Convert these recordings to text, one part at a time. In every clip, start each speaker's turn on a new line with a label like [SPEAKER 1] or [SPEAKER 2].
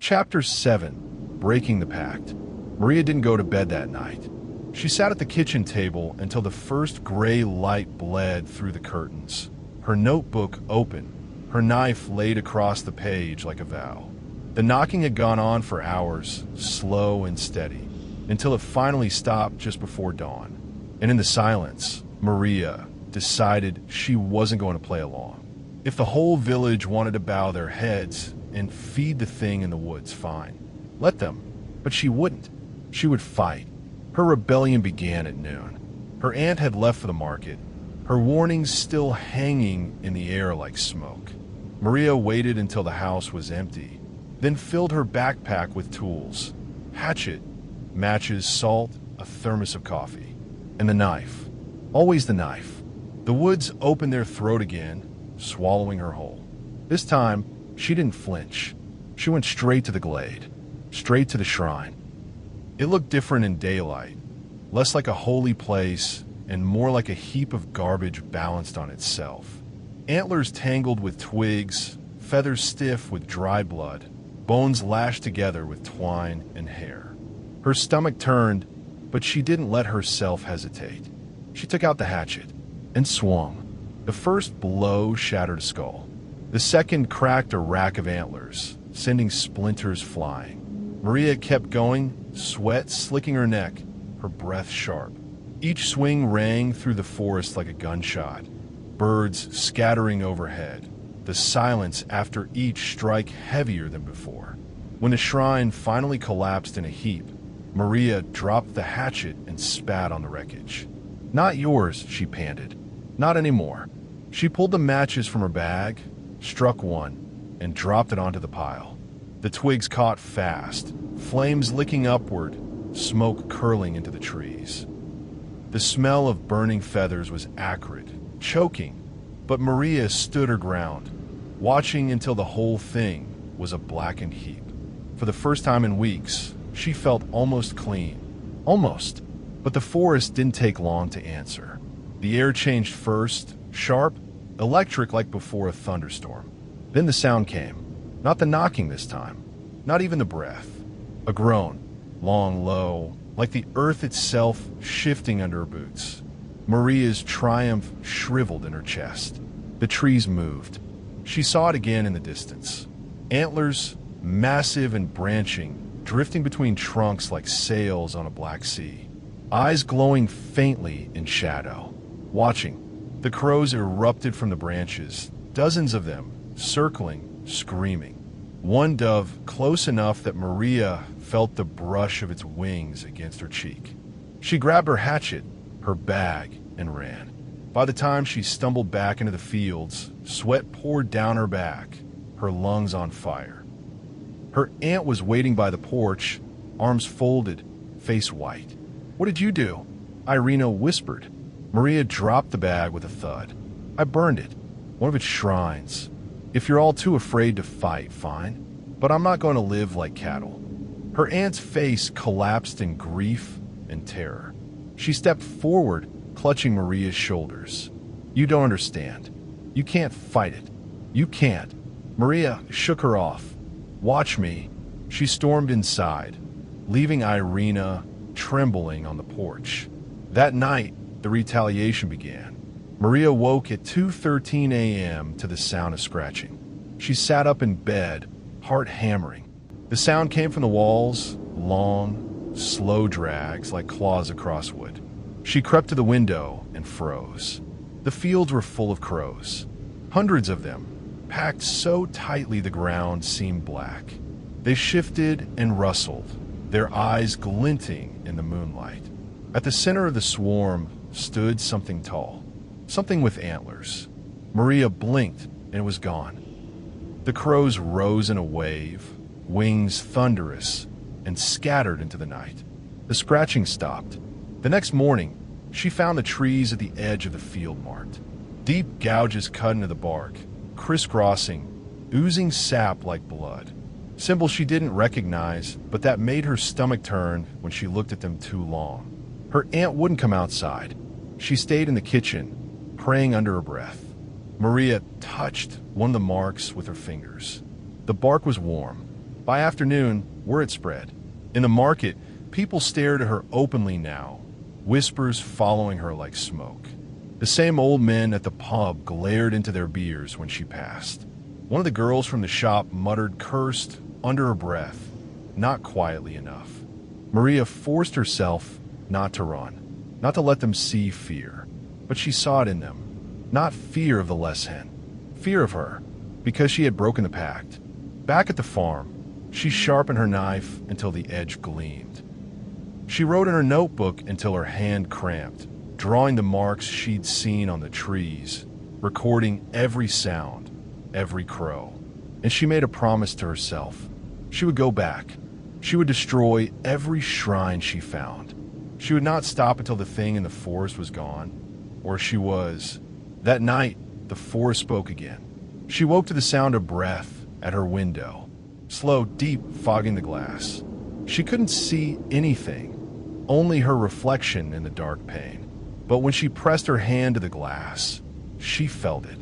[SPEAKER 1] Chapter 7. Breaking the Pact. Maria didn't go to bed that night. She sat at the kitchen table until the first gray light bled through the curtains. Her notebook open, her knife laid across the page like a vow. The knocking had gone on for hours, slow and steady, until it finally stopped just before dawn. And in the silence, Maria decided she wasn't going to play along. If the whole village wanted to bow their heads and feed the thing in the woods, fine. Let them. But she wouldn't. She would fight. Her rebellion began at noon. Her aunt had left for the market, her warnings still hanging in the air like smoke. Maria waited until the house was empty, then filled her backpack with tools. Hatchet, matches, salt, a thermos of coffee. And the knife. Always the knife. The woods opened their throat again, swallowing her whole. This time, she didn't flinch. She went straight to the glade, straight to the shrine. It looked different in daylight, less like a holy place and more like a heap of garbage balanced on itself. Antlers tangled with twigs, feathers stiff with dried blood, bones lashed together with twine and hair. Her stomach turned, but she didn't let herself hesitate. She took out the hatchet and swung. The first blow shattered a skull. The second cracked a rack of antlers, sending splinters flying. Maria kept going, sweat slicking her neck, her breath sharp. Each swing rang through the forest like a gunshot, birds scattering overhead, the silence after each strike heavier than before. When the shrine finally collapsed in a heap, Maria dropped the hatchet and spat on the wreckage. "Not yours," she panted. "Not anymore." She pulled the matches from her bag, struck one, and dropped it onto the pile. The twigs caught fast, flames licking upward, smoke curling into the trees. The smell of burning feathers was acrid, choking, but Maria stood her ground, watching until the whole thing was a blackened heap. For the first time in weeks, she felt almost clean. Almost. But the forest didn't take long to answer. The air changed first, sharp, electric like before a thunderstorm. Then the sound came. Not the knocking this time. Not even the breath. A groan. Long, low, like the earth itself shifting under her boots. Maria's triumph shriveled in her chest. The trees moved. She saw it again in the distance. Antlers, massive and branching, drifting between trunks like sails on a black sea. Eyes glowing faintly in shadow. Watching. The crows erupted from the branches, dozens of them, circling, screaming. One dove close enough that Maria felt the brush of its wings against her cheek. She grabbed her hatchet, her bag, and ran. By the time she stumbled back into the fields, sweat poured down her back, her lungs on fire. Her aunt was waiting by the porch, arms folded, face white. "What did you do?" Irina whispered. Maria dropped the bag with a thud. "I burned it. One of its shrines. If you're all too afraid to fight, fine. But I'm not going to live like cattle." Her aunt's face collapsed in grief and terror. She stepped forward, clutching Maria's shoulders. "You don't understand. You can't fight it. You can't." Maria shook her off. "Watch me." She stormed inside, leaving Irina trembling on the porch. That night, the retaliation began. Maria woke at 2:13 a.m. to the sound of scratching. She sat up in bed, heart hammering. The sound came from the walls, long, slow drags like claws across wood. She crept to the window and froze. The fields were full of crows. Hundreds of them, packed so tightly the ground seemed black. They shifted and rustled, their eyes glinting in the moonlight. At the center of the swarm stood something tall, something with antlers. Maria blinked and it was gone. The crows rose in a wave, wings thunderous, and scattered into the night. The scratching stopped. The next morning, she found the trees at the edge of the field marked. Deep gouges cut into the bark, crisscrossing, oozing sap like blood. Symbols she didn't recognize, but that made her stomach turn when she looked at them too long. Her aunt wouldn't come outside. She stayed in the kitchen, praying under her breath. Maria touched one of the marks with her fingers. The bark was warm, By afternoon, word had spread. In the market, people stared at her openly now, whispers following her like smoke. The same old men at the pub glared into their beers when she passed. One of the girls from the shop cursed under her breath, not quietly enough. Maria forced herself not to run, not to let them see fear, but she saw it in them. Not fear of the less hen, fear of her, because she had broken the pact. Back at the farm, she sharpened her knife until the edge gleamed. She wrote in her notebook until her hand cramped, drawing the marks she'd seen on the trees, recording every sound, every crow. And she made a promise to herself. She would go back. She would destroy every shrine she found. She would not stop until the thing in the forest was gone, or she was. That night, the forest spoke again. She woke to the sound of breath at her window, slow, deep, fogging the glass. She couldn't see anything, only her reflection in the dark pane. But when she pressed her hand to the glass, she felt it.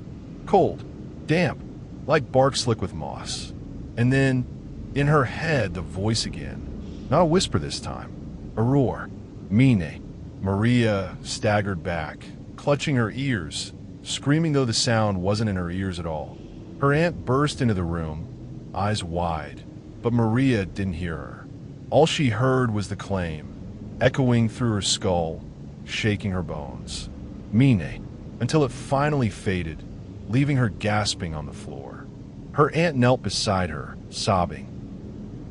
[SPEAKER 1] Cold, damp, like bark slick with moss. And then, in her head, the voice again. Not a whisper this time, a roar. Mine. Maria staggered back, clutching her ears, screaming though the sound wasn't in her ears at all. Her aunt burst into the room, eyes wide, but Maria didn't hear her. All she heard was the claim, echoing through her skull, shaking her bones. Mine, until it finally faded, leaving her gasping on the floor. Her aunt knelt beside her, sobbing.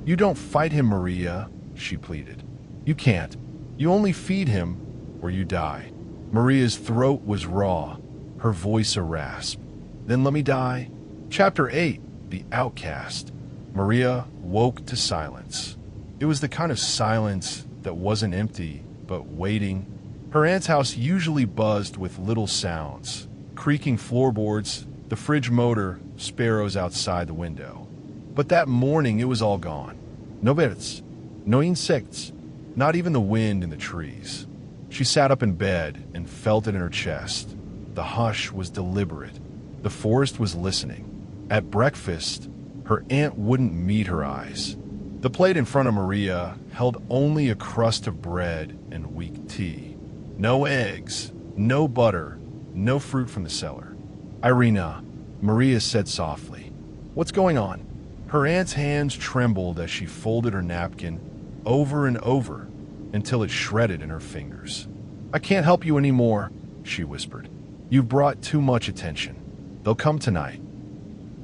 [SPEAKER 1] "You don't fight him, Maria," she pleaded. "You can't. You only feed him, or you die." Maria's throat was raw, her voice a rasp. "Then let me die." Chapter 8, The Outcast. Maria woke to silence. It was the kind of silence that wasn't empty, but waiting. Her aunt's house usually buzzed with little sounds, creaking floorboards, the fridge motor, sparrows outside the window. But that morning it was all gone. No birds, no insects, not even the wind in the trees. She sat up in bed and felt it in her chest. The hush was deliberate. The forest was listening. At breakfast, her aunt wouldn't meet her eyes. The plate in front of Maria held only a crust of bread and weak tea. No eggs, no butter, no fruit from the cellar. "Irina," Maria said softly. "What's going on?" Her aunt's hands trembled as she folded her napkin over and over until it shredded in her fingers. "I can't help you anymore," she whispered. "You've brought too much attention. They'll come tonight."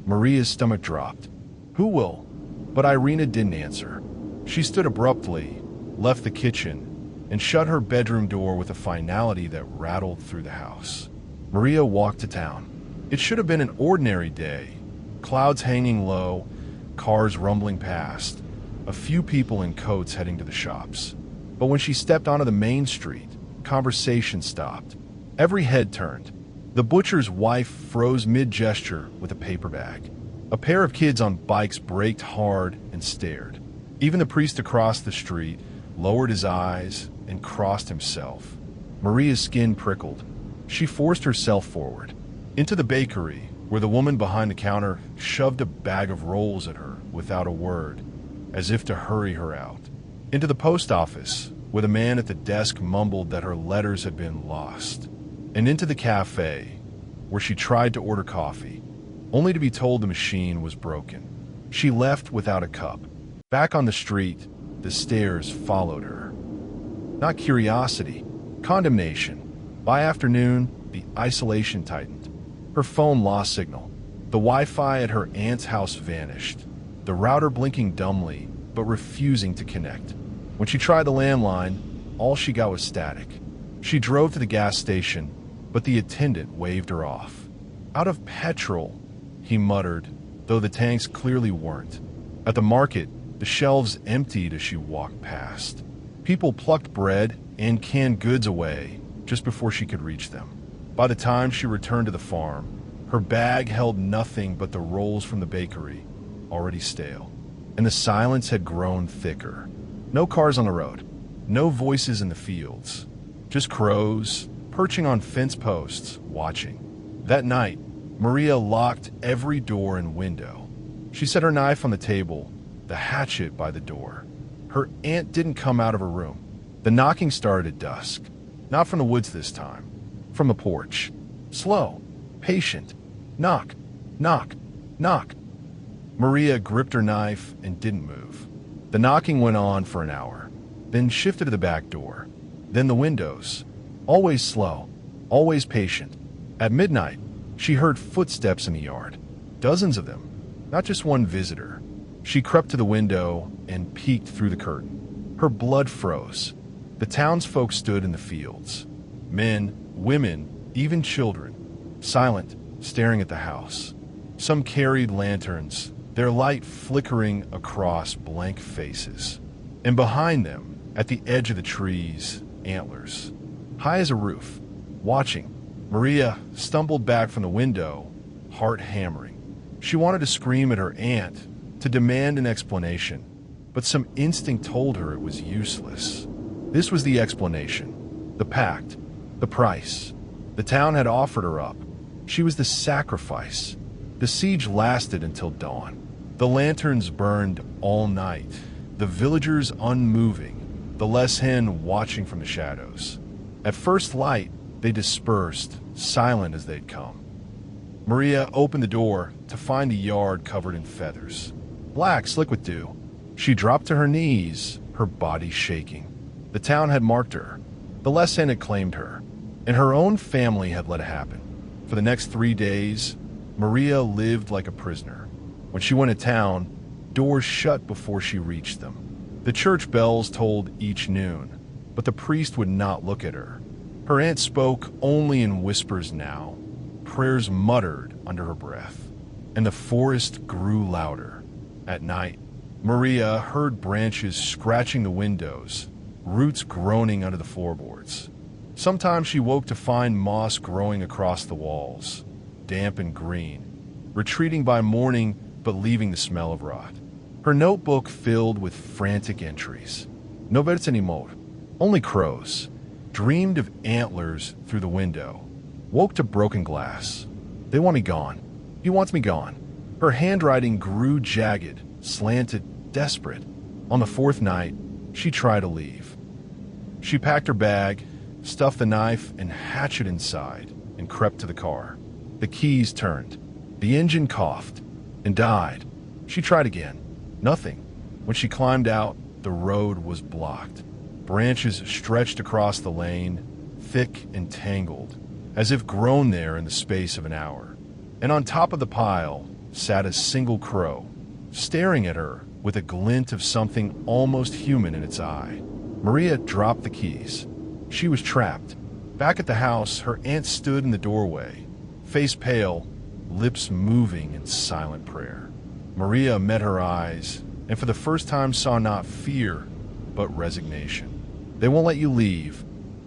[SPEAKER 1] Maria's stomach dropped. "Who will?" But Irina didn't answer. She stood abruptly, left the kitchen, and shut her bedroom door with a finality that rattled through the house. Maria walked to town. It should have been an ordinary day. Clouds hanging low, cars rumbling past, a few people in coats heading to the shops. But when she stepped onto the main street, conversation stopped. Every head turned. The butcher's wife froze mid-gesture with a paper bag. A pair of kids on bikes braked hard and stared. Even the priest across the street lowered his eyes and crossed himself. Maria's skin prickled. She forced herself forward. Into the bakery, where the woman behind the counter shoved a bag of rolls at her without a word, as if to hurry her out. Into the post office, where the man at the desk mumbled that her letters had been lost. And into the cafe, where she tried to order coffee, only to be told the machine was broken. She left without a cup. Back on the street, the stares followed her. Not curiosity, condemnation. By afternoon, the isolation tightened. Her phone lost signal. The Wi-Fi at her aunt's house vanished, the router blinking dumbly, but refusing to connect. When she tried the landline, all she got was static. She drove to the gas station, but the attendant waved her off. "Out of petrol," he muttered, though the tanks clearly weren't. At the market, the shelves emptied as she walked past. People plucked bread and canned goods away just before she could reach them. By the time she returned to the farm, her bag held nothing but the rolls from the bakery, already stale. And the silence had grown thicker. No cars on the road, no voices in the fields, just crows perching on fence posts, watching. That night, Maria locked every door and window. She set her knife on the table, the hatchet by the door. Her aunt didn't come out of her room. The knocking started at dusk. Not from the woods this time. From the porch. Slow. Patient. Knock. Knock. Knock. Maria gripped her knife and didn't move. The knocking went on for an hour, then shifted to the back door, then the windows. Always slow. Always patient. At midnight, she heard footsteps in the yard. Dozens of them. Not just one visitor. She crept to the window and peeked through the curtain. Her blood froze. The townsfolk stood in the fields. Men, women, even children. Silent, staring at the house. Some carried lanterns, their light flickering across blank faces. And behind them, at the edge of the trees, antlers. High as a roof. Watching, Maria stumbled back from the window, heart hammering. She wanted to scream at her aunt, to demand an explanation, but some instinct told her it was useless. This was the explanation. The pact. The price. The town had offered her up. She was the sacrifice. The siege lasted until dawn. The lanterns burned all night. The villagers unmoving. The less hen watching from the shadows. At first light, they dispersed, silent as they'd come. Maria opened the door to find the yard covered in feathers. Black, slick with dew. She dropped to her knees, her body shaking. The town had marked her. The less hen had claimed her. And her own family had let it happen. For the next 3 days, Maria lived like a prisoner. When she went to town, doors shut before she reached them. The church bells tolled each noon, but the priest would not look at her. Her aunt spoke only in whispers now, prayers muttered under her breath, and the forest grew louder. At night, Maria heard branches scratching the windows, roots groaning under the floorboards. Sometimes she woke to find moss growing across the walls, damp and green, retreating by morning but leaving the smell of rot. Her notebook filled with frantic entries. No birds anymore, only crows. Dreamed of antlers through the window. Woke to broken glass. They want me gone. He wants me gone. Her handwriting grew jagged, slanted, desperate. On the 4th night, she tried to leave. She packed her bag, stuffed the knife and hatchet inside, and crept to the car. The keys turned. The engine coughed and died. She tried again. Nothing. When she climbed out, the road was blocked. Branches stretched across the lane, thick and tangled, as if grown there in the space of an hour. And on top of the pile sat a single crow, staring at her with a glint of something almost human in its eye. Maria dropped the keys. She was trapped. Back at the house, her aunt stood in the doorway, face pale, lips moving in silent prayer. Maria met her eyes, and for the first time saw not fear, but resignation. They won't let you leave,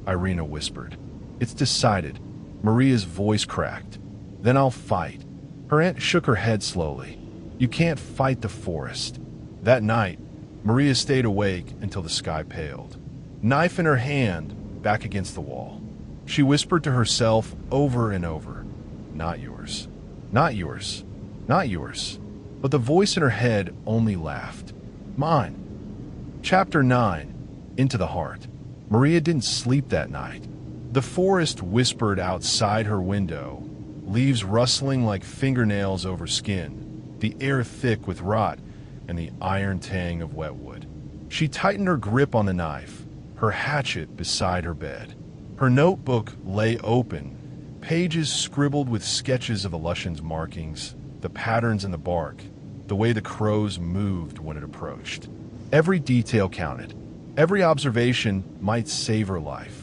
[SPEAKER 1] Irina whispered. It's decided. Maria's voice cracked. Then I'll fight. Her aunt shook her head slowly. You can't fight the forest. That night, Maria stayed awake until the sky paled. Knife in her hand, back against the wall. She whispered to herself over and over, not yours, not yours, not yours. But the voice in her head only laughed. Mine. Chapter 9. Into the Heart. Maria didn't sleep that night. The forest whispered outside her window, leaves rustling like fingernails over skin, the air thick with rot and the iron tang of wet wood. She tightened her grip on the knife, her hatchet beside her bed. Her notebook lay open, pages scribbled with sketches of the Lushan's markings, the patterns in the bark, the way the crows moved when it approached. Every detail counted. Every observation might save her life.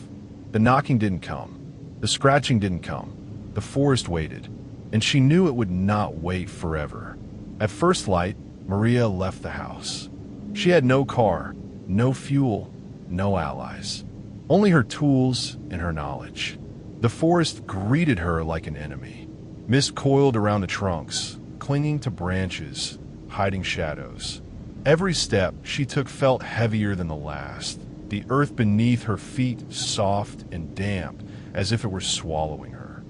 [SPEAKER 1] The knocking didn't come. The scratching didn't come. The forest waited, and she knew it would not wait forever. At first light, Maria left the house. She had no car, no fuel, no allies. Only her tools and her knowledge. The forest greeted her like an enemy. Mist coiled around the trunks, clinging to branches, hiding shadows. Every step she took felt heavier than the last, the earth beneath her feet soft and damp, as if it were swallowing her.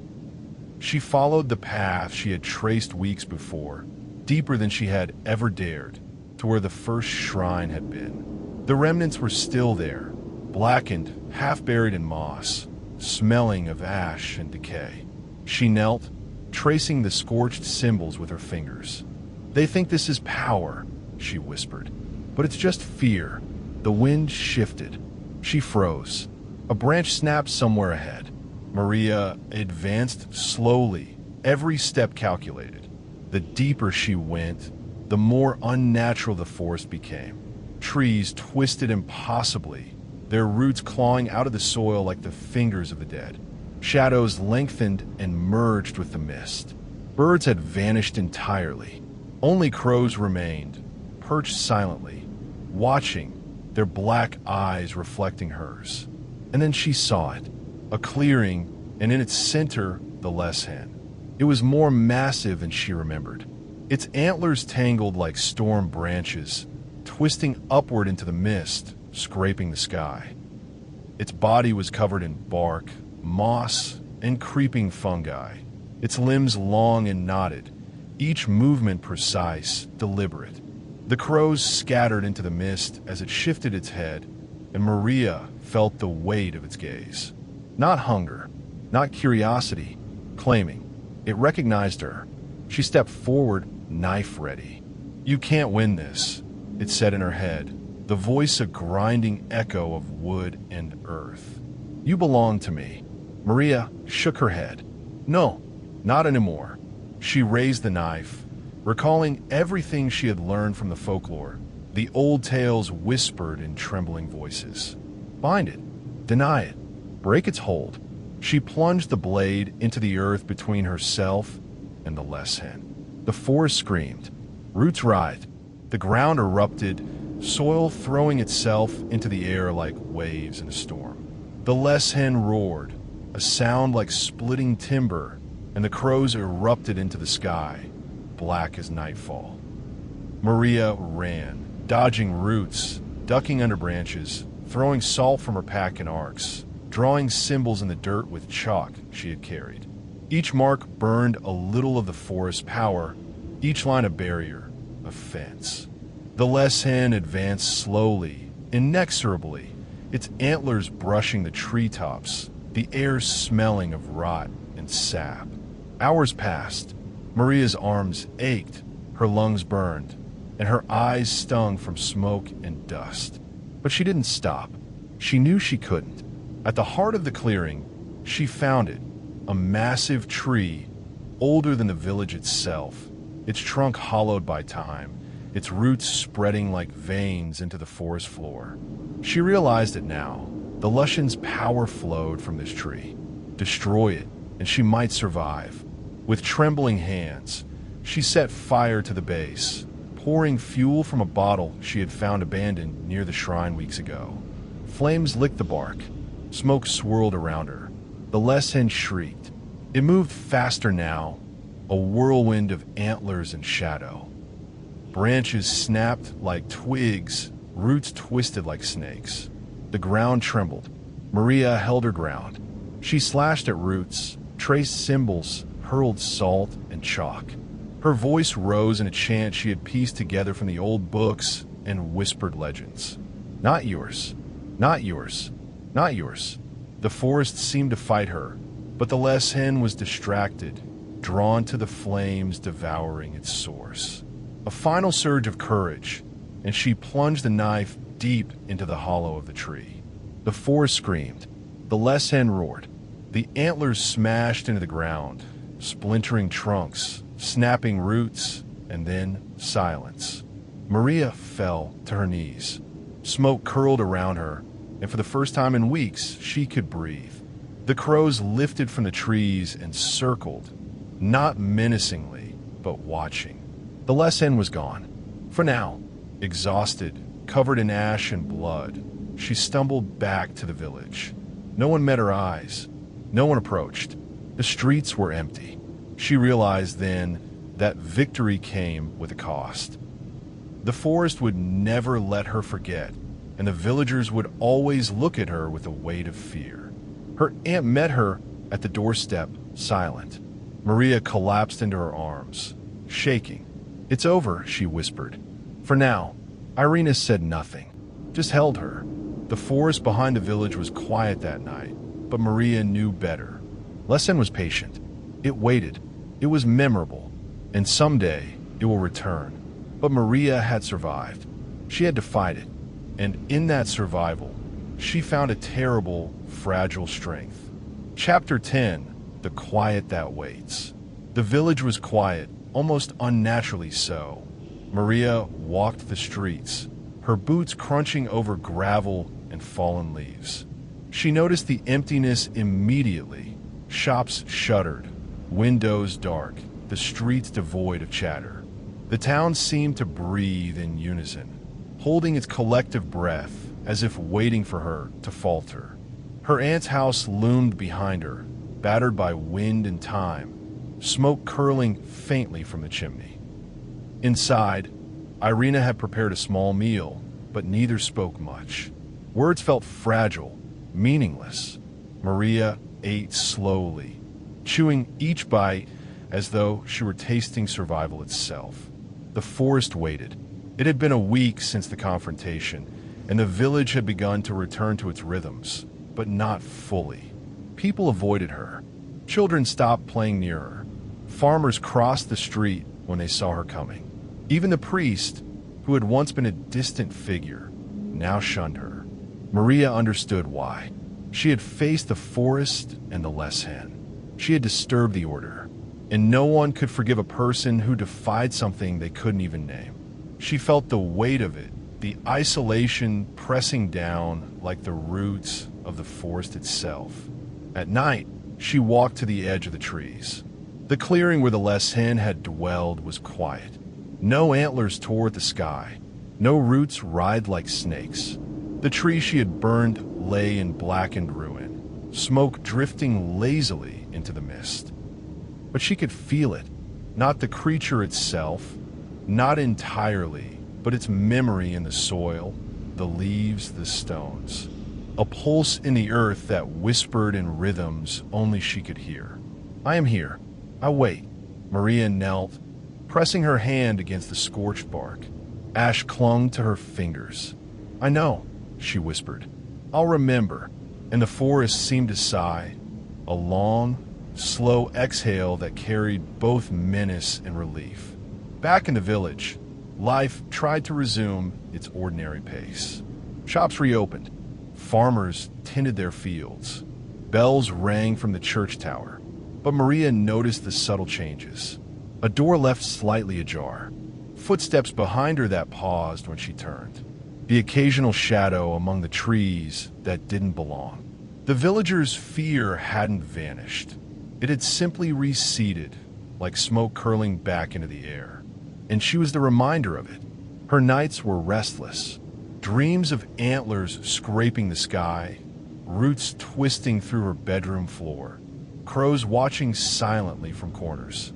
[SPEAKER 1] She followed the path she had traced weeks before, deeper than she had ever dared, to where the first shrine had been. The remnants were still there, blackened, half buried in moss, smelling of ash and decay. She knelt, tracing the scorched symbols with her fingers. "They think this is power," she whispered, "but it's just fear." The wind shifted. She froze. A branch snapped somewhere ahead. Maria advanced slowly, every step calculated. The deeper she went, the more unnatural the forest became. Trees twisted impossibly, their roots clawing out of the soil like the fingers of the dead. Shadows lengthened and merged with the mist. Birds had vanished entirely. Only crows remained, perched silently, watching, their black eyes reflecting hers. And then she saw it, a clearing, and in its center, the less hen. It was more massive than she remembered. Its antlers tangled like storm branches, twisting upward into the mist, scraping the sky. Its body was covered in bark, moss, and creeping fungi, its limbs long and knotted, each movement precise, deliberate. The crows scattered into the mist as it shifted its head, and Maria felt the weight of its gaze. Not hunger, not curiosity, claiming. It recognized her. She stepped forward, knife ready. "You can't win this," it said in her head, the voice a grinding echo of wood and earth. "You belong to me." Maria shook her head. "No, not anymore." She raised the knife, recalling everything she had learned from the folklore, the old tales whispered in trembling voices. Bind it, deny it, break its hold. She plunged the blade into the earth between herself and the less hen. The forest screamed. Roots writhed. The ground erupted, soil throwing itself into the air like waves in a storm. The less hen roared, a sound like splitting timber, and the crows erupted into the sky, black as nightfall. Maria ran, dodging roots, ducking under branches, throwing salt from her pack in arcs, drawing symbols in the dirt with chalk she had carried. Each mark burned a little of the forest's power, each line a barrier, a fence. The less hen advanced slowly, inexorably, its antlers brushing the treetops, the air smelling of rot and sap. Hours passed. Maria's arms ached, her lungs burned, and her eyes stung from smoke and dust. But she didn't stop. She knew she couldn't. At the heart of the clearing, she found it, a massive tree, older than the village itself, its trunk hollowed by time, its roots spreading like veins into the forest floor. She realized it now. The Lushan's power flowed from this tree. Destroy it, and she might survive. With trembling hands, she set fire to the base, pouring fuel from a bottle she had found abandoned near the shrine weeks ago. Flames licked the bark. Smoke swirled around her. The less hen shrieked. It moved faster now, a whirlwind of antlers and shadow. Branches snapped like twigs, roots twisted like snakes. The ground trembled. Maria held her ground. She slashed at roots, traced symbols, hurled salt and chalk. Her voice rose in a chant she had pieced together from the old books and whispered legends. Not yours, not yours, not yours. The forest seemed to fight her, but the less hen was distracted, drawn to the flames devouring its source. A final surge of courage, and she plunged the knife deep into the hollow of the tree. The forest screamed. The less hen roared. The antlers smashed into the ground, splintering trunks, snapping roots, and then silence. Maria fell to her knees. Smoke curled around her, and for the first time in weeks, she could breathe. The crows lifted from the trees and circled, not menacingly, but watching. The less hen was gone. For now, exhausted, covered in ash and blood, she stumbled back to the village. No one met her eyes. No one approached. The streets were empty. She realized then that victory came with a cost. The forest would never let her forget, and the villagers would always look at her with a weight of fear. Her aunt met her at the doorstep, silent. Maria collapsed into her arms, shaking. "It's over," she whispered. For now, Irina said nothing, just held her. The forest behind the village was quiet that night, but Maria knew better. Lesen was patient. It waited. It was memorable, and someday it will return. But Maria had survived. She had defied it, and in that survival, she found a terrible, fragile strength. Chapter 10: The Quiet That Waits. The village was quiet, almost unnaturally so. Maria walked the streets, her boots crunching over gravel and fallen leaves. She noticed the emptiness immediately. Shops shuttered, windows dark, the streets devoid of chatter. The town seemed to breathe in unison, holding its collective breath as if waiting for her to falter. Her aunt's house loomed behind her, battered by wind and time, smoke curling faintly from the chimney. Inside, Irina had prepared a small meal, but neither spoke much. Words felt fragile, meaningless. Maria ate slowly, chewing each bite as though she were tasting survival itself. The forest waited. It had been a week since the confrontation, and the village had begun to return to its rhythms, but not fully. People avoided her. Children stopped playing near her. Farmers crossed the street when they saw her coming. Even the priest, who had once been a distant figure, now shunned her. Maria understood why. She had faced the forest and the Lesen. She had disturbed the order, and no one could forgive a person who defied something they couldn't even name. She felt the weight of it, the isolation pressing down like the roots of the forest itself. At night, she walked to the edge of the trees. The clearing where the Lesen had dwelled was quiet. No antlers tore at the sky. No roots writhed like snakes. The tree she had burned lay in blackened ruin, smoke drifting lazily into the mist. But she could feel it, not the creature itself, not entirely, but its memory in the soil, the leaves, the stones. A pulse in the earth that whispered in rhythms only she could hear. I am here. I wait. Maria knelt, pressing her hand against the scorched bark. Ash clung to her fingers. I know, she whispered. I'll remember. And the forest seemed to sigh, a long, slow exhale that carried both menace and relief. Back in the village, life tried to resume its ordinary pace. Shops reopened. Farmers tended their fields. Bells rang from the church tower. But Maria noticed the subtle changes. A door left slightly ajar. Footsteps behind her that paused when she turned. The occasional shadow among the trees that didn't belong. The villagers' fear hadn't vanished. It had simply receded, like smoke curling back into the air. And she was the reminder of it. Her nights were restless. Dreams of antlers scraping the sky, roots twisting through her bedroom floor, crows watching silently from corners.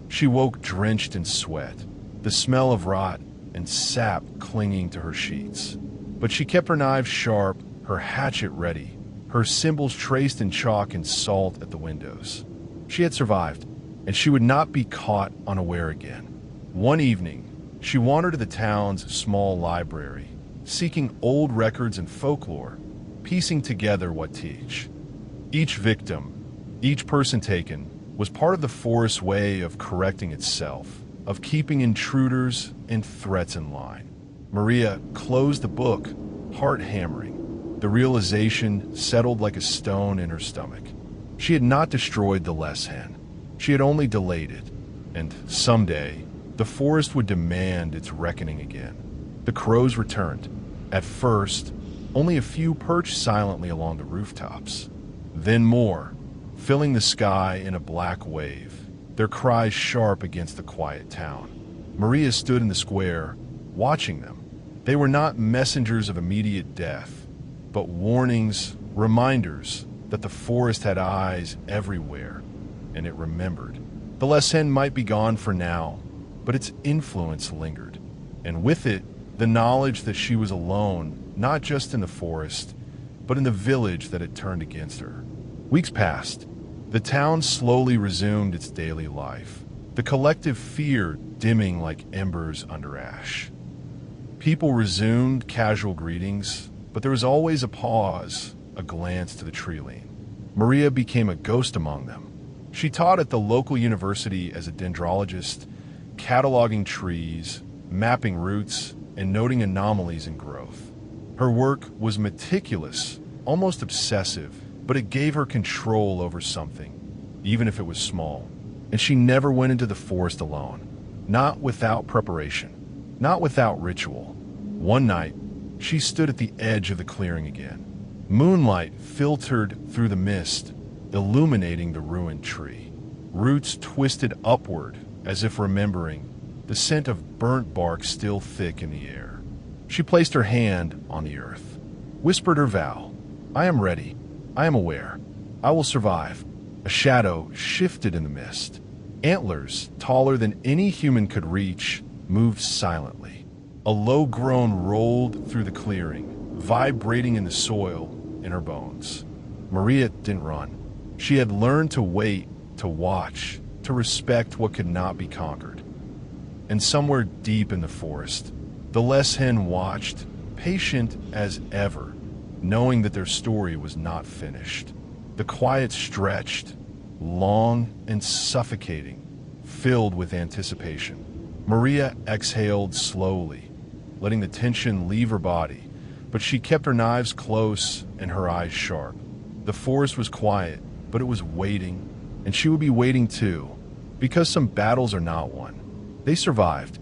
[SPEAKER 1] She woke drenched in sweat, the smell of rot and sap clinging to her sheets. But she kept her knives sharp, her hatchet ready, her symbols traced in chalk and salt at the windows. She had survived, and she would not be caught unaware again. One evening, she wandered to the town's small library, seeking old records and folklore, piecing together what teach. Each victim, each person taken, was part of the forest's way of correcting itself, of keeping intruders and threats in line. Maria closed the book, heart hammering. The realization settled like a stone in her stomach. She had not destroyed the Lesen. She had only delayed it. And someday, the forest would demand its reckoning again. The crows returned. At first, only a few perched silently along the rooftops. Then more, filling the sky in a black wave, their cries sharp against the quiet town. Maria stood in the square, watching them. They were not messengers of immediate death, but warnings, reminders that the forest had eyes everywhere, and it remembered. The Lesen might be gone for now, but its influence lingered, and with it, the knowledge that she was alone, not just in the forest, but in the village that had turned against her. Weeks passed. The town slowly resumed its daily life, the collective fear dimming like embers under ash. People resumed casual greetings, but there was always a pause, a glance to the tree line. Maria became a ghost among them. She taught at the local university as a dendrologist, cataloging trees, mapping roots, and noting anomalies in growth. Her work was meticulous, almost obsessive, but it gave her control over something, even if it was small. And she never went into the forest alone, not without preparation, not without ritual. One night, she stood at the edge of the clearing again. Moonlight filtered through the mist, illuminating the ruined tree. Roots twisted upward, as if remembering, the scent of burnt bark still thick in the air. She placed her hand on the earth, whispered her vow. I am ready. I am aware. I will survive. A shadow shifted in the mist. Antlers, taller than any human could reach, moved silently. A low groan rolled through the clearing, vibrating in the soil in her bones. Maria didn't run. She had learned to wait, to watch, to respect what could not be conquered. And somewhere deep in the forest, the less hen watched, patient as ever, knowing that their story was not finished. The quiet stretched, long and suffocating, filled with anticipation. Maria exhaled slowly, letting the tension leave her body, but she kept her knives close and her eyes sharp. The forest was quiet, but it was waiting, and she would be waiting too, because some battles are not won. They survived,